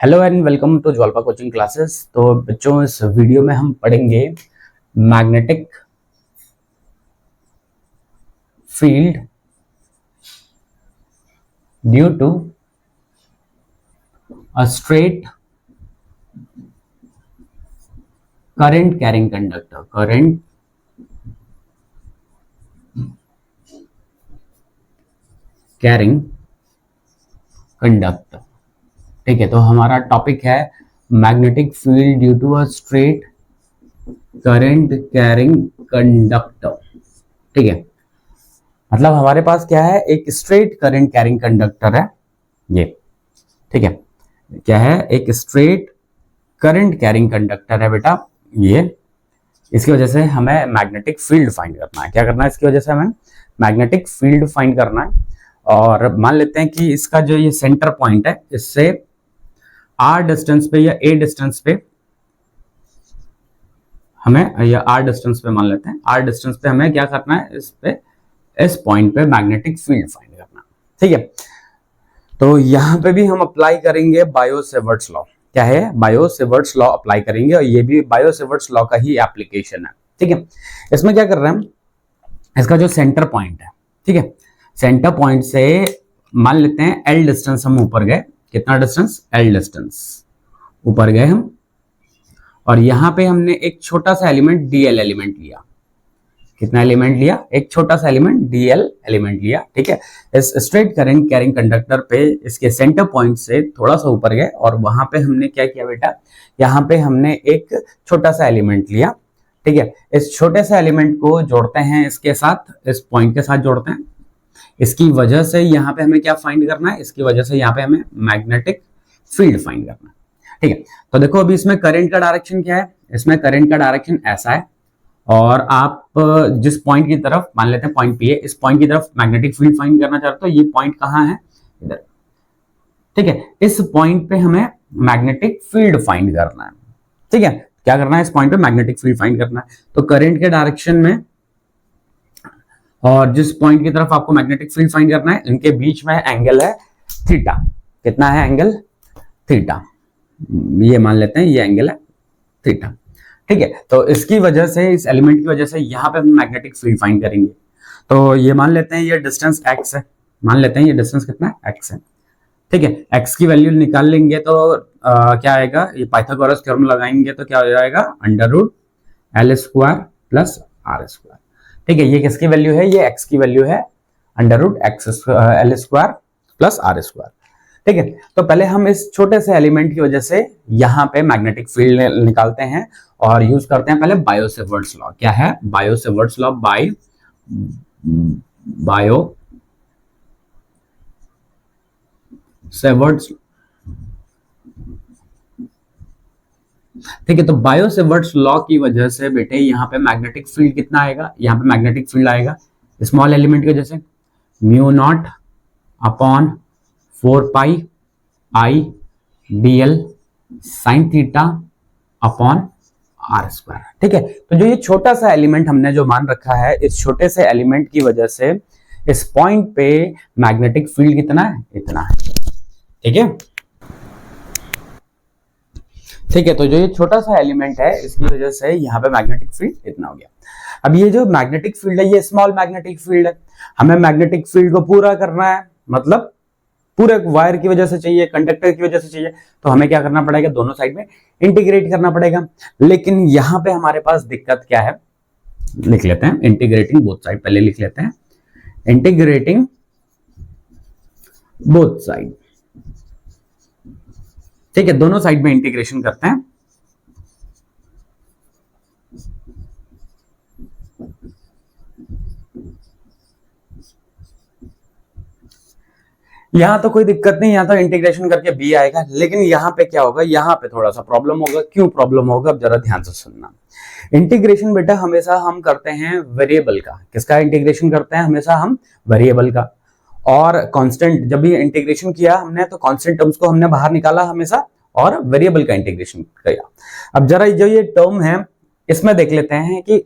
Hello and welcome to Jwalpa coaching classes. तो बच्चों, इस वीडियो में हम पढ़ेंगे magnetic field due to a straight current carrying conductor. Current carrying conductor, ठीक है। तो हमारा टॉपिक है magnetic field due to a straight current carrying conductor, ठीक है। मतलब हमारे पास क्या है, एक स्ट्रेट करंट कैरिंग कंडक्टर है ये, ठीक है। क्या है, एक स्ट्रेट करंट कैरिंग कंडक्टर है बेटा ये। इसकी वजह से हमें मैग्नेटिक फील्ड फाइंड करना है। क्या करना है, इसकी वजह से हमें मैग्नेटिक फील्ड फाइंड करना है। और मान लेते हैं कि इसका जो ये सेंटर पॉइंट है, इससे आर डिस्टेंस पे या ए डिस्टेंस पे हमें, या आर डिस्टेंस पे मान लेते हैं, आर डिस्टेंस पे हमें क्या करना है, इस पॉइंट पे मैग्नेटिक फील्ड फाइंड करना, ठीक है। तो यहां पे भी हम अप्लाई करेंगे बायो-सेवर्ट्स लॉ। क्या है, बायो-सेवर्ट्स लॉ अप्लाई करेंगे, और ये भी बायो-सेवर्ट्स लॉ का ही एप्लीकेशन है, ठीक है। इसमें क्या कर रहे हैं हम, इसका जो सेंटर पॉइंट है, ठीक है, सेंटर पॉइंट से मान लेते हैं एल डिस्टेंस हम ऊपर गए। कितना डिस्टेंस, एल डिस्टेंस ऊपर गए हम, और यहां पे हमने एक छोटा सा एलिमेंट डीएल एलिमेंट लिया। कितना एलिमेंट लिया, एक छोटा सा एलिमेंट डीएल एलिमेंट लिया, ठीक है। इस स्ट्रेट करंट कैरिंग कंडक्टर पे इसके सेंटर पॉइंट से थोड़ा सा ऊपर गए, और वहां पे हमने क्या किया बेटा, यहाँ पे हमने एक छोटा सा एलिमेंट लिया, ठीक है। इस छोटे से एलिमेंट को जोड़ते हैं इसके साथ, इस पॉइंट के साथ जोड़ते हैं। इसकी वजह से यहाँ पे हमें क्या फाइंड करना है, इसकी वजह से यहाँ पे हमें मैग्नेटिक फील्ड फाइंड करना है, ठीक है। तो देखो अभी इसमें करंट का डायरेक्शन क्या है, इसमें करंट का डायरेक्शन ऐसा है, और आप जिस पॉइंट की तरफ, मान लेते हैं पॉइंट पी है, इस पॉइंट की तरफ मैग्नेटिक फील्ड फाइंड करना चाहते हो। ये पॉइंट कहाँ है, इधर, ठीक है। इस पॉइंट पे हमें मैग्नेटिक फील्ड फाइंड करना है, ठीक है। क्या करना है, इस पॉइंट पे मैग्नेटिक फील्ड फाइंड करना है। तो करंट के डायरेक्शन में और जिस पॉइंट की तरफ आपको मैग्नेटिक फील्ड फाइंड करना है, इनके बीच में एंगल है थीटा। कितना है एंगल, थीटा। ये मान लेते हैं ये एंगल है थीटा, ठीक है। तो इसकी वजह से, इस एलिमेंट की वजह से यहाँ पे हम मैग्नेटिक फील्ड फाइंड करेंगे। तो ये मान लेते हैं ये डिस्टेंस x है, मान लेते हैं ये डिस्टेंस कितना है, x है, ठीक है। x की वैल्यू निकाल लेंगे तो क्या आएगा, ये पाइथागोरस थ्योरम लगाएंगे तो क्या हो जाएगा, √L² प्लस R², ठीक है। ये किसकी वैल्यू है, ये x की वैल्यू है, √L² प्लस R², ठीक है। तो पहले हम इस छोटे से एलिमेंट की वजह से यहाँ पे मैग्नेटिक फील्ड निकालते हैं, और यूज करते हैं पहले बायो-सेवर्ट्स लॉ। क्या है, बायो-सेवर्ट्स लॉ, बायो-सेवर्ट्स, ठीक है। तो बायो-सेवर्ट्स लॉ की वजह से बेटे यहाँ पे मैग्नेटिक फील्ड कितना आएगा, यहाँ पे मैग्नेटिक फील्ड आएगा स्मॉल एलिमेंट की वजह से μ0 अपॉन 4 पाई dl sine theta upon R², ठीक है। तो जो ये छोटा सा एलिमेंट हमने जो मान रखा है, इस छोटे से एलिमेंट की वजह से इस पॉइंट पे मैग्नेटिक फील्ड कितना है, इतना है, ठीक है, ठीक है। तो जो ये छोटा सा एलिमेंट है, इसकी वजह से यहाँ पे मैग्नेटिक फील्ड इतना हो गया। अब ये जो मैग्नेटिक फील्ड है, ये स्मॉल मैग्नेटिक फील्ड है, हमें मैग्नेटिक फील्ड को पूरा करना है, मतलब पूरे वायर की वजह से चाहिए, कंडक्टर की वजह से चाहिए। तो हमें क्या करना पड़ेगा, दोनों साइड में इंटीग्रेट करना पड़ेगा। लेकिन यहां पे हमारे पास दिक्कत क्या है, लिख लेते हैं इंटीग्रेटिंग बोथ साइड, पहले लिख लेते हैं इंटीग्रेटिंग बोथ साइड, ठीक है। दोनों साइड में इंटीग्रेशन करते हैं। यहां तो कोई दिक्कत नहीं, यहां तो इंटीग्रेशन करके b आएगा, लेकिन यहां पे क्या होगा, यहां पे थोड़ा सा प्रॉब्लम होगा। क्यों प्रॉब्लम होगा, अब जरा ध्यान से सुनना। इंटीग्रेशन बेटा हमेशा हम करते हैं वेरिएबल का। किसका इंटीग्रेशन करते हैं, हमेशा हम वेरिएबल का। और कांस्टेंट, जब भी इंटीग्रेशन किया हमने तो कांस्टेंट टर्म्स को हमने बाहर निकाला हमेशा, और वेरिएबल का इंटीग्रेशन किया। अब जरा जो ये टर्म है, इसमें देख लेते हैं कि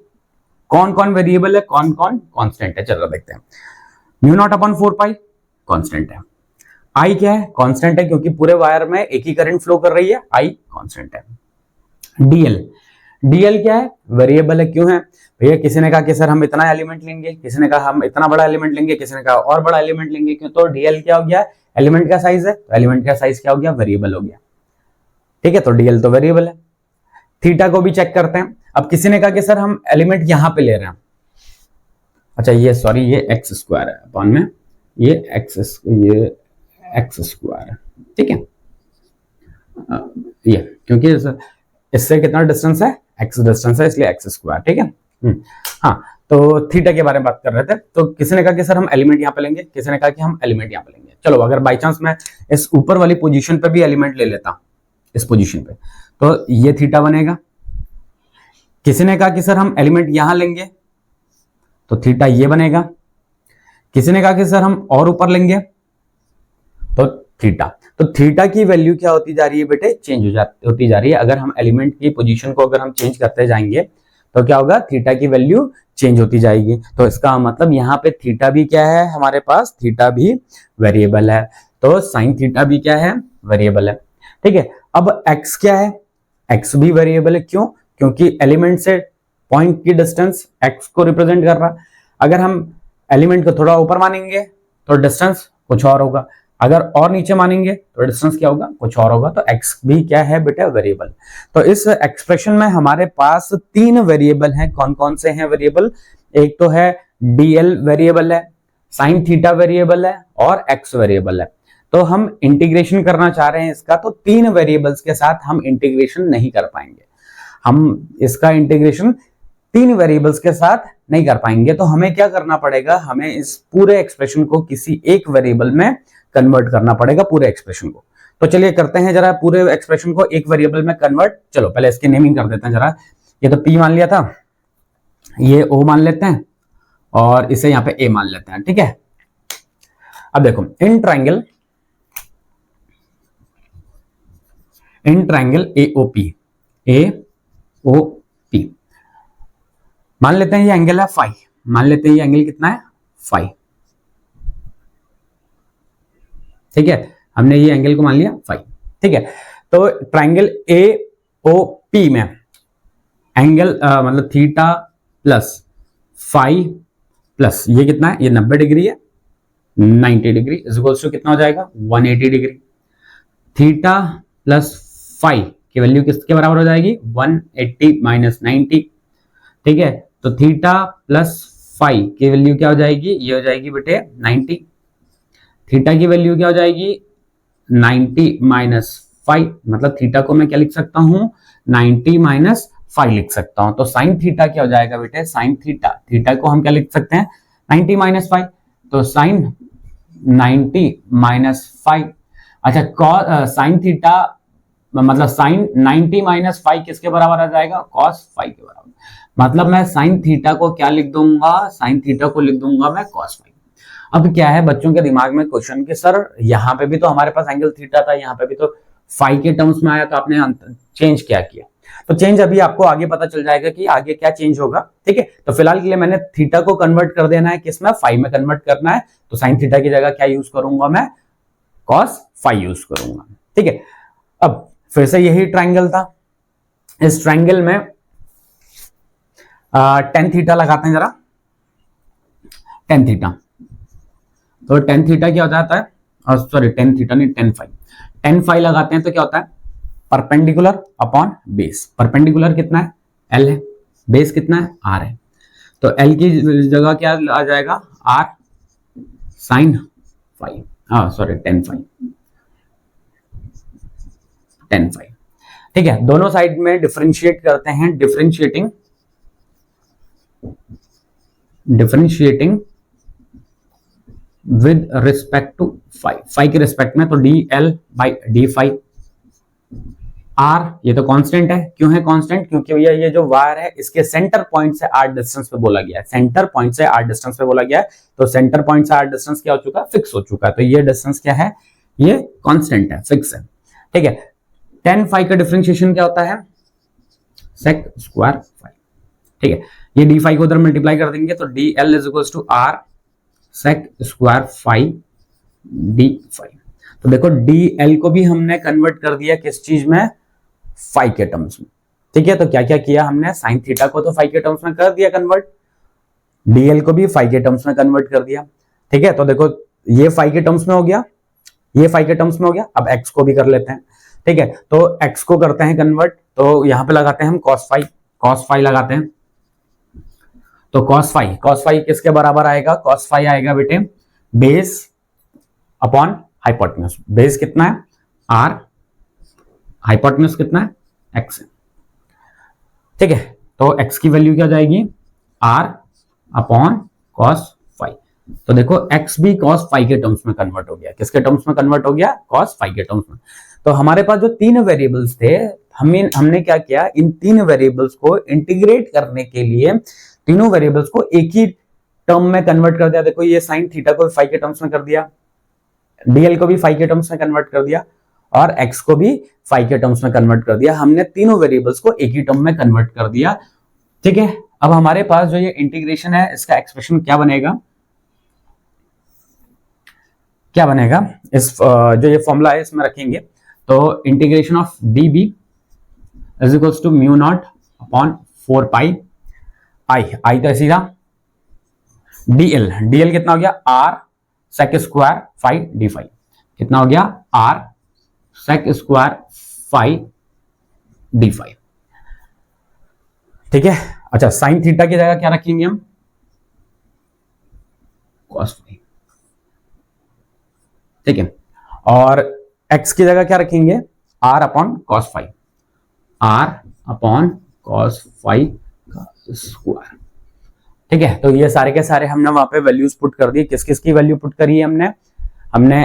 कौन कौन वेरिएबल है, कौन कौन कांस्टेंट है। चलो देखते हैं। μ0 अपॉन 4 पाई कांस्टेंट है, आई क्या है, कांस्टेंट है, क्योंकि पूरे वायर में एक ही करंट फ्लो कर रही है, आई कांस्टेंट है। डीएल, डीएल क्या है, वेरिएबल है। क्यों है भैया, किसी ने कहा कि सर हम इतना एलिमेंट लेंगे, किसी ने कहा हम इतना बड़ा एलिमेंट लेंगे, किसी ने कहा और बड़ा एलिमेंट लेंगे। क्यों, तो डीएल क्या हो गया, एलिमेंट का साइज है, तो एलिमेंट का साइज क्या हो गया, वेरिएबल हो गया। ठीक है, तो डीएल तो वेरिएबल है। थीटा को भी चेक करते हैं। अब किसी ने कहा कि सर हम एलिमेंट यहां पे ले रहे हैं, अच्छा ये सॉरी ये एक्स स्क्वायर है अपॉन में ये एक्स स्क्वायर है, ठीक है, ये क्योंकि इससे कितना डिस्टेंस है, एक्स डिस्टेंस है, इसलिए एक्स स्क्वायर, ठीक है। हाँ, तो थीटा के बारे में बात कर रहे थे। तो किसी ने कहा कि सर हम एलिमेंट यहां पे लेंगे, किसी ने कहा कि हम एलिमेंट यहां पे लेंगे। चलो, अगर बाई चांस मैं इस ऊपर वाली पोजीशन पे भी एलिमेंट ले लेता, इस पोजीशन पे, तो ये थीटा बनेगा। किसी ने कहा कि सर हम एलिमेंट यहां लेंगे, तो थीटा ये बनेगा। किसी ने कहा कि सर हम और ऊपर लेंगे, तो थीटा। तो थीटा की वैल्यू क्या होती जा रही है बेटे, चेंज होती जा रही है। अगर हम एलिमेंट की पोजीशन को अगर हम चेंज करते जाएंगे तो क्या होगा, थीटा की वैल्यू चेंज होती जाएगी। तो इसका मतलब यहाँ पे थीटा भी क्या है हमारे पास, थीटा भी वेरिएबल है। तो साइन थीटा भी क्या है, वेरिएबल है। ठीक है, अब एक्स क्या है, एक्स भी वेरिएबल है। क्यों, क्योंकि एलिमेंट से पॉइंट की डिस्टेंस एक्स को रिप्रेजेंट कर रहा। अगर हम एलिमेंट को थोड़ा ऊपर मानेंगे तो डिस्टेंस कुछ और होगा, अगर और नीचे मानेंगे तो डिस्टेंस क्या होगा, कुछ और होगा। तो x भी क्या है बेटा, वेरिएबल। तो इस एक्सप्रेशन में हमारे पास तीन वेरिएबल हैं। कौन कौन से हैं वेरिएबल, एक तो है dl वेरिएबल है, साइन थीटा वेरिएबल है और x वेरिएबल है। तो हम इंटीग्रेशन करना चाह रहे हैं इसका, तो तीन वेरिएबल्स के साथ हम इंटीग्रेशन नहीं कर पाएंगे। हम इसका इंटीग्रेशन तीन वेरिएबल्स के साथ नहीं कर पाएंगे। तो हमें क्या करना पड़ेगा, हमें इस पूरे एक्सप्रेशन को किसी एक वेरिएबल में कन्वर्ट करना पड़ेगा, पूरे एक्सप्रेशन को। तो चलिए करते हैं जरा पूरे एक्सप्रेशन को एक वेरिएबल में कन्वर्ट। चलो पहले इसकी नेमिंग कर देते हैं जरा। ये तो p मान लिया था, ये o मान लेते हैं और इसे यहां पे a मान लेते हैं। ठीक है, अब देखो इन ट्रायंगल AOP, मान लेते हैं ये एंगल है फाई, मान लेते हैं ये एंगल कितना है, फाई। ठीक है, हमने ये एंगल को मान लिया फाई। ठीक है, तो ट्रायंगल AOP में एंगल मतलब थीटा प्लस फाई प्लस ये कितना है, ये 90 डिग्री है, 90 डिग्री इज इक्वल्स टू कितना हो जाएगा, 180 डिग्री। थीटा प्लस फाई की वैल्यू किसके बराबर हो जाएगी, 180 माइनस 90। ठीक है, तो थीटा प्लस फाई की वैल्यू क्या हो जाएगी, ये हो जाएगी बेटे 90। थीटा की वैल्यू क्या हो जाएगी, 90 माइनस फाइव, मतलब थीटा को मैं क्या लिख सकता हूं, 90 माइनस 5 लिख सकता हूं। तो साइन थीटा क्या हो जाएगा बेटे, साइन थीटा, थीटा को हम क्या लिख सकते हैं, 90 माइनस 5। तो साइन 90 माइनस 5, अच्छा साइन थीटा मतलब साइन 90 माइनस 5 किसके बराबर आ जाएगा, कॉस 5 के बराबर। मतलब मैं साइन थीटा को क्या लिख दूंगा, साइन थीटा को लिख दूंगा मैं कॉस 5। अब क्या है बच्चों के दिमाग में क्वेश्चन कि सर यहाँ पे भी तो हमारे पास एंगल थीटा था, यहाँ पे भी तो फाई के टर्म्स में आया, तो आपने चेंज क्या किया। तो चेंज अभी आपको आगे पता चल जाएगा कि आगे क्या चेंज होगा। ठीक है, तो फिलहाल के लिए मैंने थीटा को कन्वर्ट कर देना है किसमें, फाई में कन्वर्ट करना है। तो साइन थीटा की जगह क्या यूज करूंगा मैं, कॉस फाई यूज करूंगा। ठीक है, अब फिर से यही ट्रायंगल था, इस ट्रायंगल में टेन थीटा लगाते हैं जरा, टेन थीटा। तो टेन थीटा क्या हो जाता है, सॉरी टेन थीटा नहीं, टेन फाई, टेन फाई लगाते हैं तो क्या होता है, परपेंडिकुलर अपॉन बेस। परपेंडिकुलर कितना है, एल है, बेस कितना है, आर है। तो एल की जगह क्या आ जाएगा, r sine phi, sorry tan phi, tan phi. ठीक है, दोनों साइड में डिफरेंशिएट करते हैं, differentiating with respect to phi, phi के रिस्पेक्ट में। तो d l by d phi, r ये तो कांस्टेंट है। क्यों है कांस्टेंट, क्योंकि भैया ये जो वायर है इसके सेंटर पॉइंट से आर डिस्टेंस पे बोला गया है, सेंटर पॉइंट से आर डिस्टेंस पे बोला गया है। तो सेंटर पॉइंट से आर डिस्टेंस क्या हो चुका है, फिक्स हो चुका है। तो ये डिस्टेंस क्या है, ये कांस्टेंट है, फिक्स है। ठीक है, टेन फाई का डिफरेंशिएशन क्या होता है, सेक स्क्वायर फाई। ठीक है, ये डी फाई को उधर मल्टीप्लाई कर देंगे तो d l is equal to r sec square phi D phi. तो देखो dl को भी हमने कन्वर्ट कर दिया किस चीज में, फाई के टर्म्स में। ठीक है, तो क्या क्या किया हमने, साइन थीटा को तो फाई के टर्म्स में कर दिया कन्वर्ट, dl को भी फाई के टर्म्स में कन्वर्ट कर दिया। ठीक है, तो देखो ये फाई के टर्म्स में हो गया, ये फाई के टर्म्स में हो गया। अब x को भी कर लेते हैं। ठीक है, तो x को करते हैं कन्वर्ट, तो यहां पे लगाते हैं हम cos फाई लगाते हैं। तो cos फाई किसके बराबर आएगा, cos फाई आएगा बेटे बेस अपॉन हाइपोटेन्यूज। बेस कितना है r, हाइपोटेन्यूज कितना है x है। ठीक है, तो x की वैल्यू क्या जाएगी, r अपॉन cos फाई। तो देखो x भी cos फाई के टर्म्स में कन्वर्ट हो गया, किसके टर्म्स में कन्वर्ट हो गया, cos फाई के टर्म्स में। तो हमारे पास जो तीन वेरिएबल्स थे, हमने क्या किया, इन तीन वेरिएबल्स को इंटीग्रेट करने के लिए तीनों वेरिएबल्स को एक ही टर्म में कन्वर्ट कर दिया। देखो ये साइन थीटा को फाई के टर्म्स में कर दिया, डीएल को भी फाई के टर्म्स में कन्वर्ट कर दिया, और एक्स को भी फाई के टर्म्स में कन्वर्ट कर दिया। हमने तीनों वेरिएबल्स को एक ही टर्म में कन्वर्ट कर दिया। ठीक है, अब हमारे पास जो ये इंटीग्रेशन है, इसका एक्सप्रेशन क्या बनेगा, इस जो ये फॉर्मूला है इसमें रखेंगे। तो integration of D B is equals to mu not upon 4 pi I तो ऐसी था, डीएल कितना हो गया, R sec square phi D phi, कितना हो गया, R sec square phi D phi. ठीक है, अच्छा साइन थीटा की जगह क्या रखेंगे हम, कॉस फाई। ठीक है, और x की जगह क्या रखेंगे, r upon cos phi, r upon cos phi का स्क्वायर। ठीक है, तो ये सारे के सारे हमने वहां पे वैल्यूज पुट कर दी। किस किस की वैल्यू पुट करी है हमने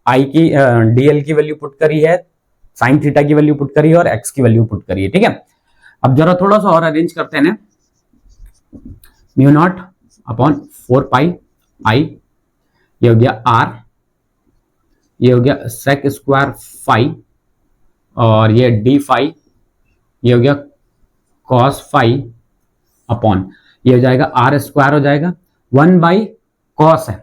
आई की डीएल की वैल्यू पुट करी है, साइन थीटा की वैल्यू पुट करी है, और x की वैल्यू पुट करी है। ठीक है, अब जरा थोड़ा सा और अरेंज करते हैं ना, म्यू नॉट अपॉन 4 पाई आई, ये हो गया r, ये हो गया सेक स्क्वायर फाई, और ये डी फाई, ये हो गया कॉस फाई अपॉन, ये हो जाएगा आर स्क्वायर हो जाएगा, 1 बाई कॉस है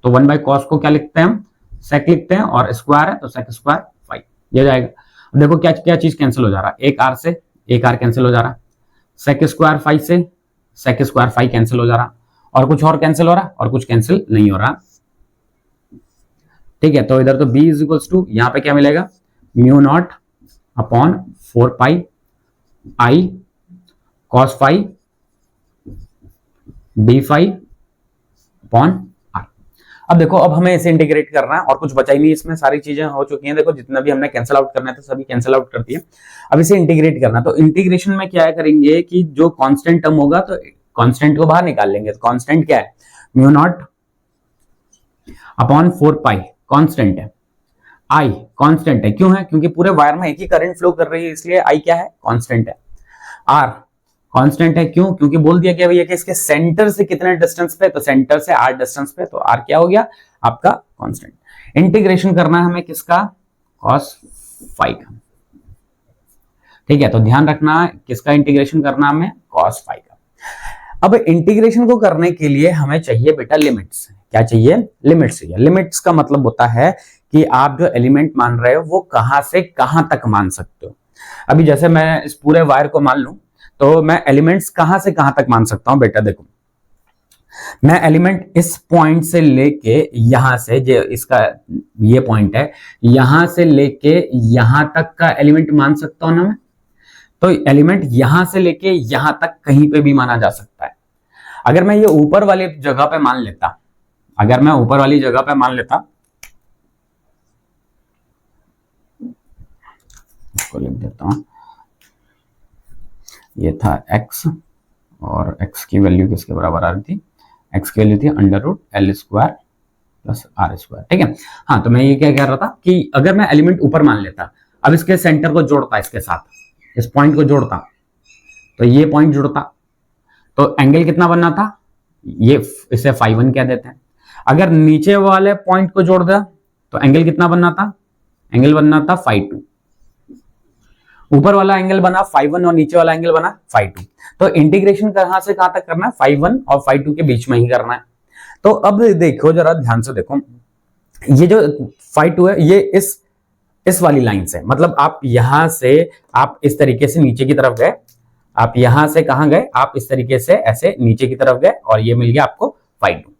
तो 1 बाई कॉस को क्या लिखते हैं हम, सेक लिखते हैं, और स्क्वायर है तो सेक स्क्वायर फाई, ये हो जाएगा। देखो क्या क्या चीज कैंसिल हो जा रहा है, एक आर से एक आर कैंसिल हो जा रहा, सेक स्क्वायर फाई से सेक स्क्वायर फाई कैंसिल हो जा रहा, और कुछ और कैंसिल हो रहा, और कुछ कैंसिल नहीं हो रहा। ठीक है, तो इधर तो b इज इक्वल्स टू, यहां पे क्या मिलेगा, mu not upon 4 pi I cos phi D phi upon R. अब देखो, अब हमें इसे इंटीग्रेट करना है, और कुछ बचा ही नहीं इसमें, सारी चीजें हो चुकी हैं। देखो जितना भी हमने कैंसिल आउट करना है तो सभी कैंसिल आउट करती है। अब इसे इंटीग्रेट करना, तो इंटीग्रेशन में क्या करेंगे कि जो कांस्टेंट टर्म होगा तो कांस्टेंट को बाहर निकाल लेंगे। तो कांस्टेंट क्या है, म्यू नॉट अपॉन 4 पाई, कांस्टेंट है, आई कांस्टेंट है, क्यों है, क्योंकि पूरे वायर में एक ही करंट फ्लो कर रही है, इसलिए आई क्या है, कांस्टेंट है। आर कांस्टेंट है, क्यों, क्योंकि बोल दिया गया भैया कि इसके सेंटर से कितने डिस्टेंस पे, तो सेंटर से आर डिस्टेंस पे, तो आर क्या हो गया आपका कांस्टेंट। इंटीग्रेशन करना है हमें किसका, कॉस फाई का। ठीक है, तो ध्यान रखना किसका इंटीग्रेशन करना हमें, कॉस फाई का। अब इंटीग्रेशन को करने के लिए हमें चाहिए बेटा लिमिट्स। क्या चाहिए, लिमिट्स चाहिए। लिमिट्स का मतलब होता है कि आप जो एलिमेंट मान रहे हो वो कहां से कहां तक मान सकते हो। अभी जैसे मैं इस पूरे वायर को मान लूं तो मैं एलिमेंट्स कहां से कहां तक मान सकता हूं बेटा, देखो मैं एलिमेंट इस पॉइंट से लेके यहां से, जो इसका ये पॉइंट है, यहां से लेके यहां तक का एलिमेंट मान सकता हूं ना मैं। तो एलिमेंट यहां से लेके यहां तक कहीं पे भी माना जा सकता है। अगर मैं ये ऊपर वाली जगह पे मान लेता, अगर मैं ऊपर वाली जगह पे मान लेता, इसको लिख देता हूं, ये था x, और x की वैल्यू किसके बराबर आ रही थी, x की वैल्यू थी under root L square plus R square. ठीक है, हाँ, तो मैं ये क्या कह रहा था कि अगर मैं एलिमेंट ऊपर मान लेता, अब इसके सेंटर को जोड़ता, इसके साथ इस पॉइंट को जोड़ता, तो ये पॉइंट जुड़ता, तो एंगल कितना बनना था, ये इसे फाई 1 कह देते हैं। अगर नीचे वाले पॉइंट को जोड़ दिया तो एंगल कितना बनना था, एंगल बनना था फाई 2। ऊपर वाला एंगल बना फाई 1 और नीचे वाला एंगल बना फाई 2। तो इंटीग्रेशन कहां से कहां तक करना है, फाई 1 और फाई 2 के बीच में ही करना है। तो अब देखो जरा ध्यान से देखो, ये जो फाइव टू है ये इस वाली लाइन से, मतलब आप यहां से आप इस तरीके से नीचे की तरफ गए, आप यहां से कहां गए, आप इस तरीके से ऐसे नीचे की तरफ गए और ये मिल गया आपको फाइव टू।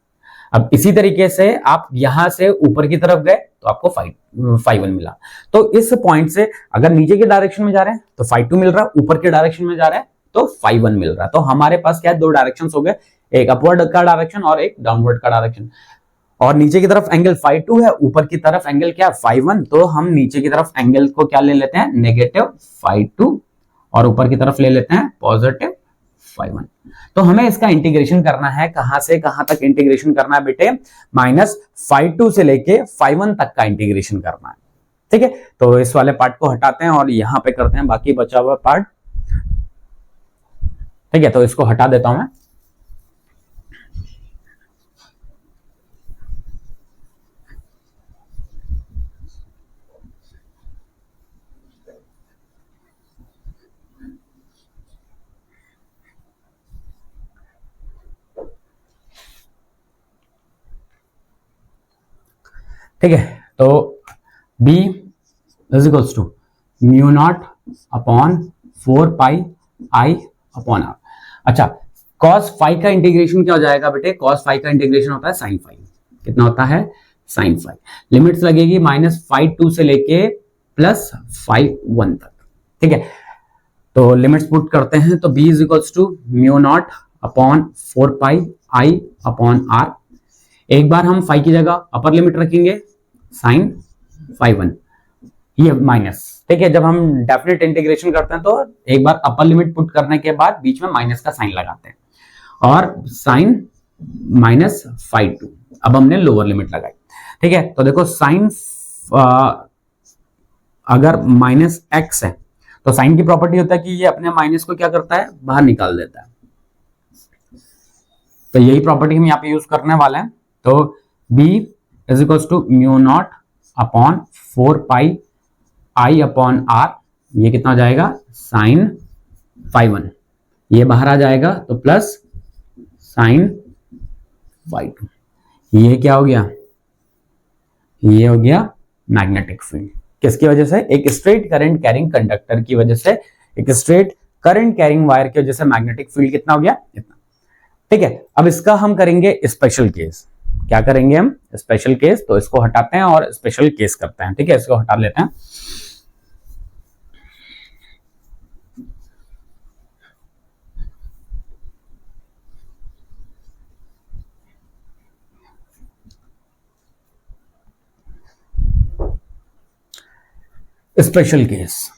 अब इसी तरीके से आप यहां से ऊपर की तरफ गए तो आपको फाइव वन मिला। तो इस पॉइंट से अगर नीचे के डायरेक्शन में जा रहे हैं तो फाइव टू मिल रहा है, ऊपर के डायरेक्शन में जा रहे हैं तो फाइव वन मिल रहा है। तो हमारे पास क्या है, दो डायरेक्शन हो गए, एक अपवर्ड का डायरेक्शन और एक डाउनवर्ड का डायरेक्शन। और नीचे की तरफ एंगल फाइव टू है, ऊपर की तरफ एंगल क्या है फाइव वन, तो हम नीचे की तरफ एंगल को क्या ले लेते हैं, नेगेटिव फाइव टू, और ऊपर की तरफ ले लेते हैं पॉजिटिव फाइव वन। तो हमें इसका इंटीग्रेशन करना है, कहां से कहां तक इंटीग्रेशन करना है बेटे, माइनस फाइव टू से लेके फाइव वन तक का इंटीग्रेशन करना है। ठीक है, तो इस वाले पार्ट को हटाते हैं और यहां पे करते हैं बाकी बचा हुआ पार्ट। ठीक है, तो इसको हटा देता हूं मैं। ठीक है, तो b is equals to mu not upon 4 pi I upon R. अच्छा, cos फाइव का इंटीग्रेशन क्या हो जाएगा बेटे, cos फाइव का इंटीग्रेशन होता है sin फाइव। कितना होता है, sin फाइव। लिमिट्स लगेगी माइनस फाइव टू से लेके प्लस फाइव वन तक। ठीक है, तो लिमिट्स पुट करते हैं, तो b is equals to mu not upon 4 pi I upon R. एक बार हम फाइव की जगह अपर लिमिट रखेंगे साइन फाइव वन, ये माइनस। ठीक है, जब हम डेफिनेट इंटीग्रेशन करते हैं तो एक बार अपर लिमिट पुट करने के बाद बीच में माइनस का साइन लगाते हैं, और साइन माइनस फाइव टू, अब हमने लोअर लिमिट लगाई। ठीक है, तो देखो साइन अगर माइनस एक्स है तो साइन की प्रॉपर्टी होता है कि ये अपने माइनस को क्या करता है, बाहर निकाल देता है। तो यही प्रॉपर्टी हम यहाँ पे यूज करने वाले हैं। तो b is equals to mu not upon 4 pi I upon R, ये कितना हो जाएगा, साइन फाइव वन, ये बाहर आ जाएगा तो प्लस साइन फाइव टू। ये क्या हो गया, ये हो गया मैग्नेटिक फील्ड। किसकी वजह से, एक स्ट्रेट करंट कैरिंग कंडक्टर की वजह से, एक स्ट्रेट करंट कैरिंग वायर की वजह से मैग्नेटिक फील्ड कितना हो गया, इतना। ठीक है, अब इसका हम करेंगे स्पेशल केस। क्या करेंगे हम, स्पेशल केस। तो इसको हटाते हैं और स्पेशल केस करते हैं। ठीक है, इसको हटा लेते हैं। Special case.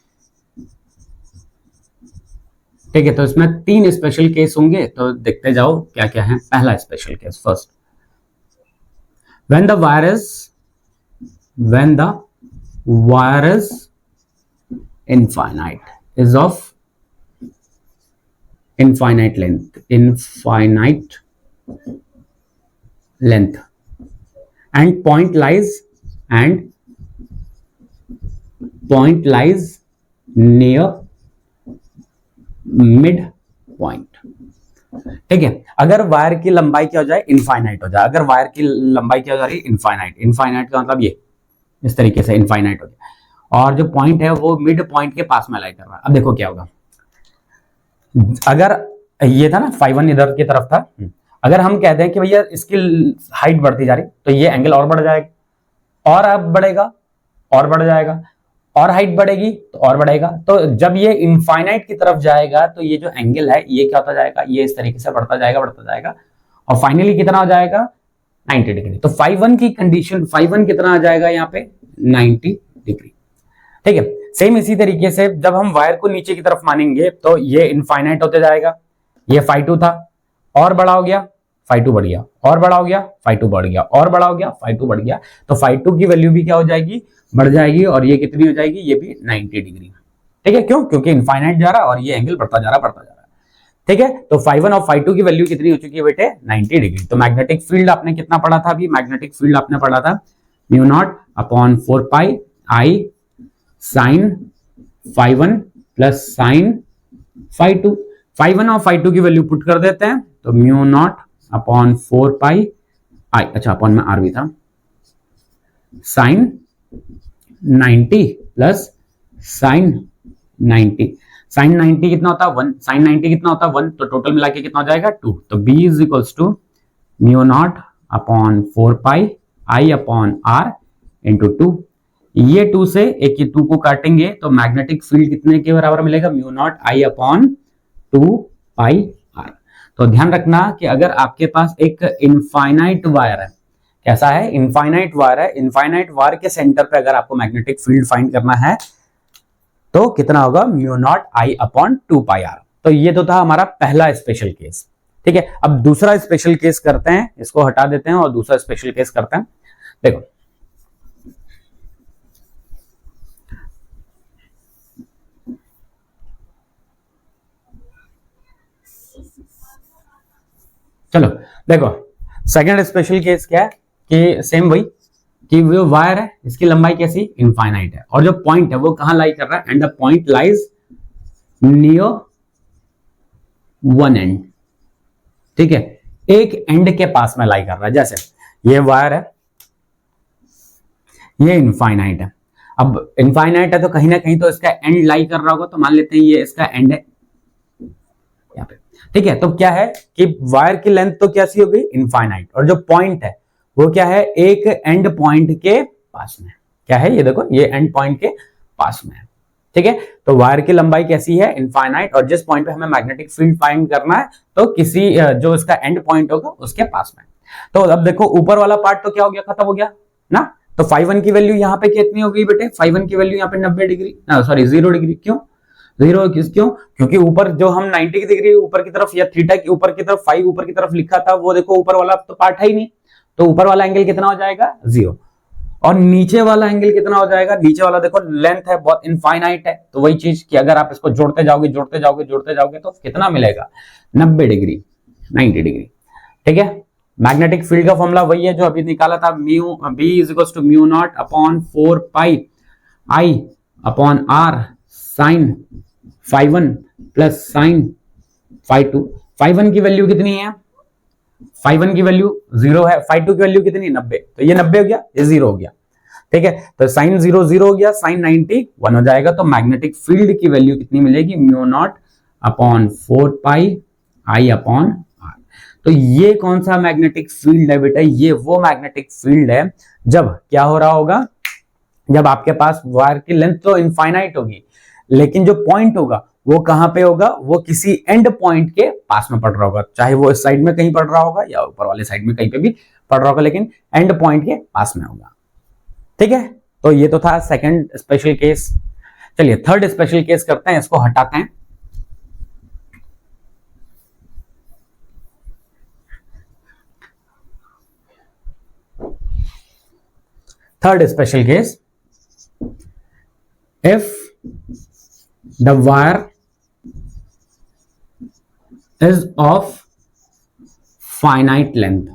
ठीक है, तो इसमें 3 स्पेशल केस होंगे, तो देखते जाओ क्या क्या है। पहला special case, first, when the wire is infinite, is of infinite length and point lies near mid point। ठीक है, अगर वायर की लंबाई क्या हो जाए, इनफाइनाइट हो जाए। अगर वायर की लंबाई क्या हो जा रही है, इनफाइनाइट। इनफाइनाइट का मतलब ये इस तरीके से इनफाइनाइट हो जाए, और जो पॉइंट है वो मिड पॉइंट के पास में लाई कर रहा है। अब देखो क्या होगा, अगर ये था ना फाइव वन इधर की तरफ था, अगर हम कहते हैं कि भैया इसकी हाइट बढ़ती जा रही, तो ये एंगल और बढ़ जाएगा, और अब बढ़ेगा और बढ़ जाएगा, और हाइट बढ़ेगी तो और बढ़ेगा। तो जब ये इनफाइनाइट की तरफ जाएगा तो ये जो एंगल है ये क्या होता जाएगा, ये इस तरीके से बढ़ता जाएगा, और फाइनली कितना हो जाएगा, 90 डिग्री। तो फाइव वन की कंडीशन, फाइव वन कितना आ जाएगा यहाँ पे, 90 डिग्री। ठीक है, सेम इसी तरीके से जब हम वायर को नीचे की तरफ मानेंगे तो ये इनफाइनाइट होते जाएगा, ये फाइव टू था और बड़ा हो गया, फाइव टू बढ़ गया, और बड़ा हो गया, फाइव टू बढ़ गया, और बड़ा हो गया, फाइव टू बढ़ गया। तो फाइव टू की वैल्यू भी क्या हो जाएगी, बढ़ जाएगी, और ये कितनी हो जाएगी, ये भी 90 डिग्री। ठीक है, क्यों, क्योंकि इनफाइनाइट जा रहा है और ये एंगल बढ़ता जा रहा है। ठीक है, तो फाइव वन और फाइव टू की वैल्यू कितनी हो चुकी है बेटे, 90 डिग्री। तो मैग्नेटिक फील्ड आपने कितना पढ़ा था अभी, मैग्नेटिक फील्ड आपने पढ़ा था mu not upon 4 pi I sine five one plus sine five two. Five one और फाइव टू की वैल्यू पुट कर देते हैं, तो mu not upon 4 pi I, अच्छा अपॉन में आर भी था, साइन 90 प्लस साइन 90। साइन 90 कितना होता है 1, साइन 90 कितना होता है 1, तो टोटल मिला के कितना हो जाएगा 2। तो b is equals to mu not upon 4 pi I upon R into 2। ये 2 से एक ये 2 को काटेंगे तो मैग्नेटिक फील्ड कितने के बराबर मिलेगा, mu naught I upon 2 pi R. तो ध्यान रखना कि अगर आपके पास एक इनफाइनाइट वायर है, कैसा है, इनफाइनाइट वायर है, इनफाइनाइट वायर के सेंटर पे अगर आपको मैग्नेटिक फील्ड फाइंड करना है तो कितना होगा, mu naught I upon 2 pi R. तो ये तो था हमारा पहला स्पेशल केस। ठीक है, अब दूसरा स्पेशल केस करते हैं, इसको हटा देते हैं और दूसरा स्पेशल केस करते हैं। देखो चलो देखो सेकंड स्पेशल केस क्या है कि सेम वही कि वो वायर है, इसकी लंबाई कैसी, इनफाइनाइट है, और जो पॉइंट है वो कहां लाई कर रहा है, and the point lies near one and. ठीक है, एक एंड के पास में लाई कर रहा है। जैसे ये वायर है, ये इनफाइनाइट है। अब इनफाइनाइट है तो कहीं ना कहीं तो इसका एंड लाई कर रहा होगा, तो मान लेते हैं ये इसका एंड है यहाँ पे। ठीक है, तो क्या है कि वायर की लेंथ तो कैसी हो गई, इनफाइनाइट, और जो पॉइंट है वो क्या है, एक एंड पॉइंट के पास में। क्या है, ये देखो ये एंड पॉइंट के पास में है। ठीक है, तो वायर की लंबाई कैसी है, इनफाइनाइट, और जिस पॉइंट पे हमें मैग्नेटिक फील्ड फाइंड करना है तो किसी जो इसका एंड पॉइंट होगा उसके पास में। तो अब देखो ऊपर वाला पार्ट तो क्या हो गया, खत्म हो गया ना। तो φ1 की वैल्यू यहाँ पे कितनी हो गई बेटे, φ1 की वैल्यू यहाँ पे 90 डिग्री, सॉरी 0 डिग्री। क्यों 0, क्यों, क्योंकि ऊपर जो हम 90 डिग्री ऊपर की तरफ या थीटा की ऊपर की तरफ, फाइव ऊपर की तरफ लिखा था, वो देखो ऊपर वाला तो पार्ट है ही नहीं, तो ऊपर वाला एंगल कितना हो जाएगा 0। और नीचे वाला एंगल कितना हो जाएगा, नीचे वाला देखो लेंथ है बहुत इनफाइनाइट है, तो वही चीज कि अगर आप इसको जोड़ते जाओगे जोड़ते जाओगे जोड़ते जाओगे तो कितना मिलेगा, 90 डिग्री, 90 डिग्री। ठीक है, मैग्नेटिक फील्ड का फॉर्मूला वही है जो अभी निकाला था, mu b is equal to mu not upon 4 pi I upon r sine φ1 plus sine φ2। φ1 की वैल्यू कितनी है, φ1 की वैल्यू 0 है, φ2 की वैल्यू कितनी 90, तो ये 90 हो गया, ये 0 हो गया। ठीक है, तो साइन 0 0 हो गया, साइन 90 1 हो जाएगा। तो मैग्नेटिक फील्ड की वैल्यू कितनी मिलेगी, mu not upon 4 pi I upon R. तो ये कौन सा मैग्नेटिक फील्ड है बेटा, ये वो मैग्नेटिक फील्ड है जब क्या हो रहा होगा, जब आपके पास वायर की लेंथ तो इनफाइनाइट होगी लेकिन जो पॉइंट होगा वो कहां पे होगा, वो किसी एंड पॉइंट के पास में पड़ रहा होगा, चाहे वो इस साइड में कहीं पड़ रहा होगा या ऊपर वाले साइड में कहीं पे भी पड़ रहा होगा, लेकिन एंड पॉइंट के पास में होगा। ठीक है, तो ये तो था सेकंड स्पेशल केस। चलिए थर्ड स्पेशल केस करते हैं, इसको हटाते हैं। Third special case, if the wire is of finite length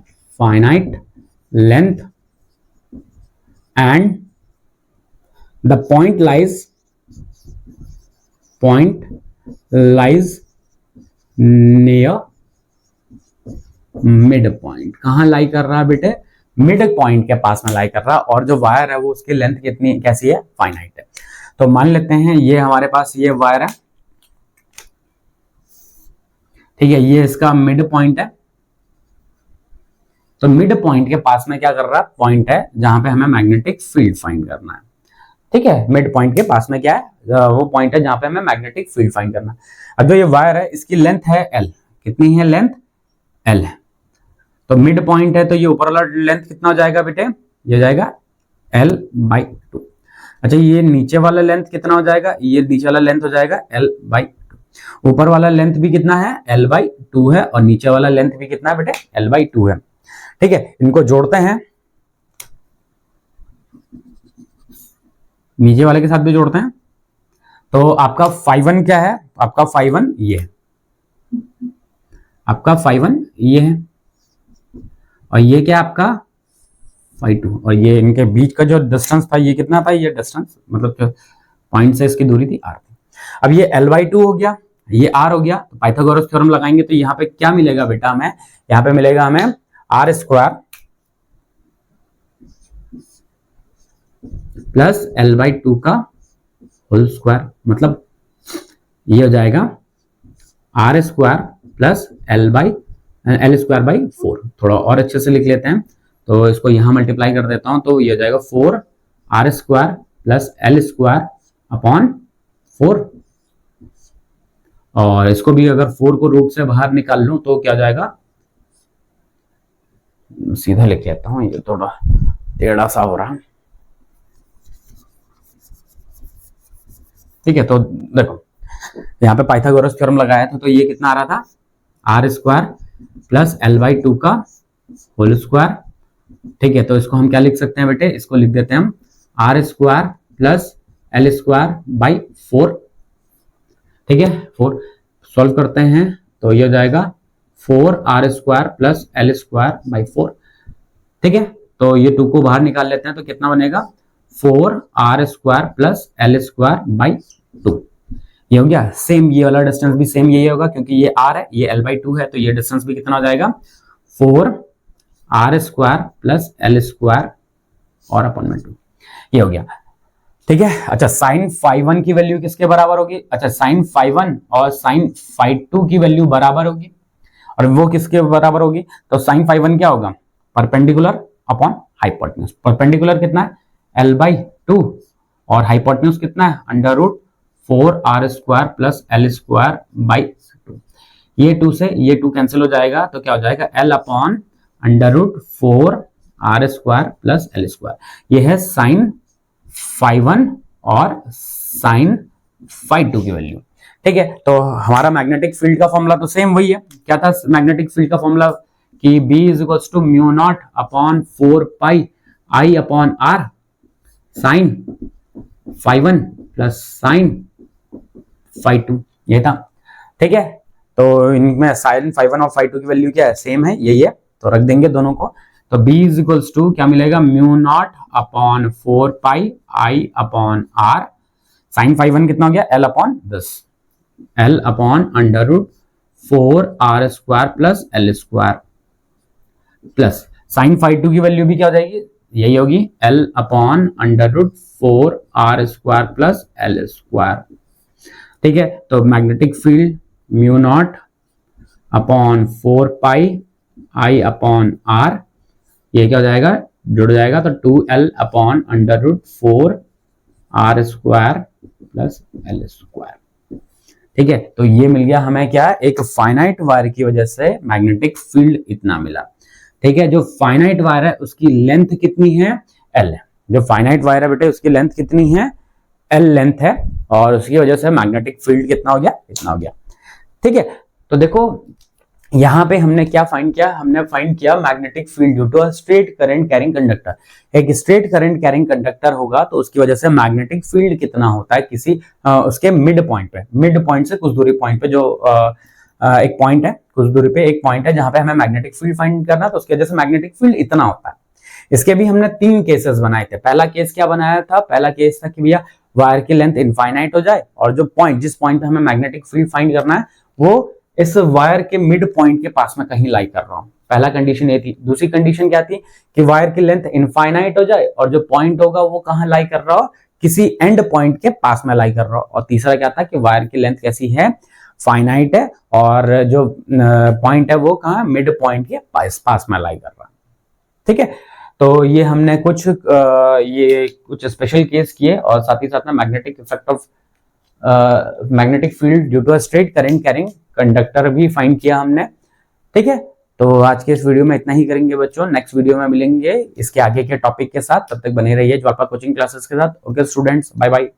and the point lies near mid point. कहां लाई कर रहा है बेटे, मिड पॉइंट के पास में लाई कर रहा है, और जो वायर है वो उसकी लेंथ कितनी कैसी है, फाइनाइट है। तो मान लेते हैं ये हमारे पास ये वायर है, ठीक है, ये इसका मिड पॉइंट है। तो मिड पॉइंट के पास में क्या कर रहा है, पॉइंट है जहां पे हमें मैग्नेटिक फील्ड फाइंड करना है। ठीक है, मिड पॉइंट के पास में क्या है, वो पॉइंट है जहां पे हमें मैग्नेटिक फील्ड फाइंड करना है। अब जो ये वायर है इसकी लेंथ है एल, कितनी है लेंथ, एल है। तो मिड पॉइंट है तो ये ऊपर वाला लेंथ कितना हो जाएगा बेटे, ये जाएगा l/2। अच्छा ये नीचे वाला लेंथ कितना हो जाएगा, ये नीचे वाला लेंथ हो जाएगा l/2। ऊपर वाला लेंथ भी कितना है, l/2 है, और नीचे वाला लेंथ भी कितना है बेटे, l/2 है। ठीक है, इनको जोड़ते हैं, नीचे वाले के साथ भी जोड़ते हैं। तो आपका φ1 क्या है, आपका φ1 ये है, आपका φ1 ये है, और ये क्या आपका φ2, और ये इनके बीच का जो डिस्टेंस था ये कितना था, ये डिस्टेंस मतलब जो पॉइंट से इसकी दूरी थी r थी। अब ये l/2 हो गया, ये r हो गया, तो पाइथागोरस थ्योरम लगाएंगे तो यहाँ पे क्या मिलेगा बेटा हमें, यहाँ पे मिलेगा हमें r² प्लस L/2 का होल स्क्वायर, मतलब ये हो जाएगा R square plus L square by 4। थोड़ा और अच्छे से लिख लेते हैं, तो इसको यहां मल्टीप्लाई कर देता हूं, तो ये हो जाएगा 4R square plus L square upon 4। और इसको भी अगर 4 को रूट से बाहर निकाल लूं तो क्या हो जाएगा, सीधा लिख लेता हूं, ये थोड़ा टेढ़ा सा हो रहा। ठीक है, तो देखो यहाँ पे पाइथागोरस थ्योरम लगाया था, तो ये कितना आ रहा था, R स्क्वायर प्लस L/2 का होल स्क्वायर। ठीक है, तो इसको हम क्या लिख सकते हैं बेटे, इसको लिख देते हैं हम R square plus L square by 4। ठीक है, 4 सॉल्व करते हैं तो ये हो जाएगा 4R square plus L square by 4। ठीक है, तो ये 2 को बाहर निकाल लेते हैं, तो कितना बनेगा 4R square plus L square by 2। ये हो गया। सेम ये वाला डिस्टेंस भी सेम यही होगा, क्योंकि ये R है, ये L/2 है, तो ये डिस्टेंस भी कितना हो जाएगा 4R square plus L square और अपॉन में 2। ये हो गया। ठीक है, अच्छा साइन φ1 की वैल्यू किसके बराबर होगी, अच्छा साइन φ1 और साइन φ2 की वैल्यू बराबर होगी, और वो किसके बराबर होगी, तो साइन φ1 क्या होगा, परपेंडिकुलर अपॉन हाइपोटेन्यूज। परपेंडिकुलर कितना है L/2 और हाइपोटेन्यूज कितना है under root 4R square plus L square by 2। ये 2 से ये 2 कैंसिल हो जाएगा, तो क्या हो जाएगा L upon under root 4R square plus L square. ये है साइन φ1 और साइन φ2 की वैल्यू। ठीक है, तो हमारा मैग्नेटिक फील्ड का फॉर्मूला तो सेम वही है। क्या था मैग्नेटिक फील्ड का फॉर्मूला, कि B is equals to mu not upon 4 pi I upon R sine φ1 plus sine φ2, ये था। ठीक है, तो इनमें साइन φ1 और φ2 की वैल्यू क्या है, सेम है, यही है, तो रख देंगे दोनों को। तो B इज इक्वल्स टू क्या मिलेगा, mu not upon 4 pi I upon R sine φ1 कितना हो गया L upon 10, L upon under root 4R square plus L square plus sine φ2 की वैल्यू भी क्या हो जाएगी, यही होगी L upon under root 4R square plus L square. ठीक है, तो magnetic field mu not upon 4 pi I upon R, ये क्या हो जाएगा, जुड़ जाएगा, तो 2L upon under root 4R square plus L square. ठीक है, तो ये मिल गया हमें क्या, एक फाइनाइट वायर की वजह से मैग्नेटिक फील्ड इतना मिला। ठीक है, जो फाइनाइट वायर है उसकी लेंथ कितनी है, L है। जो फाइनाइट वायर है बेटे उसकी लेंथ कितनी है, L लेंथ है, और उसकी वजह से मैग्नेटिक फील्ड कितना हो गया, इतना हो गया। ठीक है, तो देखो यहाँ पे हमने क्या फाइंड किया, हमने फाइंड किया magnetic field due to a straight current carrying conductor. एक स्ट्रेट करंट कैरिंग कंडक्टर होगा तो उसकी वजह से मैग्नेटिक फील्ड कितना होता है किसी उसके मिड पॉइंट पे, मिड पॉइंट से कुछ दूरी पॉइंट पे, जो एक पॉइंट है, कुछ दूरी पे एक पॉइंट है जहां पे हमें मैग्नेटिक फील्ड फाइंड करना, तो उसकी वजह से मैग्नेटिक फील्ड इतना होता है। इसके भी हमने 3 केसेस बनाए थे। पहला केस क्या बनाया था, पहला केस था कि भैया वायर की लेंथ इनफाइनाइट हो जाए और जो पॉइंट, जिस पॉइंट पे हमें मैग्नेटिक फील्ड फाइंड करना है वो इस वायर के मिड पॉइंट के पास में कहीं लाई कर रहा हूं। पहला कंडीशन ये थी। दूसरी कंडीशन क्या थी कि वायर की लेंथ इनफाइनाइट हो जाए और जो पॉइंट होगा वो कहां लाई कर रहा हो, किसी एंड पॉइंट के पास में लाई कर रहा हो। और तीसरा क्या था कि वायर की लेंथ कैसी है, फाइनाइट है, और जो पॉइंट है वो कहां, मिड पॉइंट के पास में लाई कर रहा है। ठीक है, तो ये हमने कुछ स्पेशल केस किए, और साथ ही साथ में magnetic effect of magnetic field due to a straight current carrying conductor भी फाइंड किया हमने। ठीक है, तो आज के इस वीडियो में इतना ही करेंगे बच्चों। नेक्स्ट वीडियो में मिलेंगे इसके आगे के टॉपिक के साथ। तब तक बने रहिए ज्वालपा कोचिंग क्लासेस के साथ। Okay students, bye bye.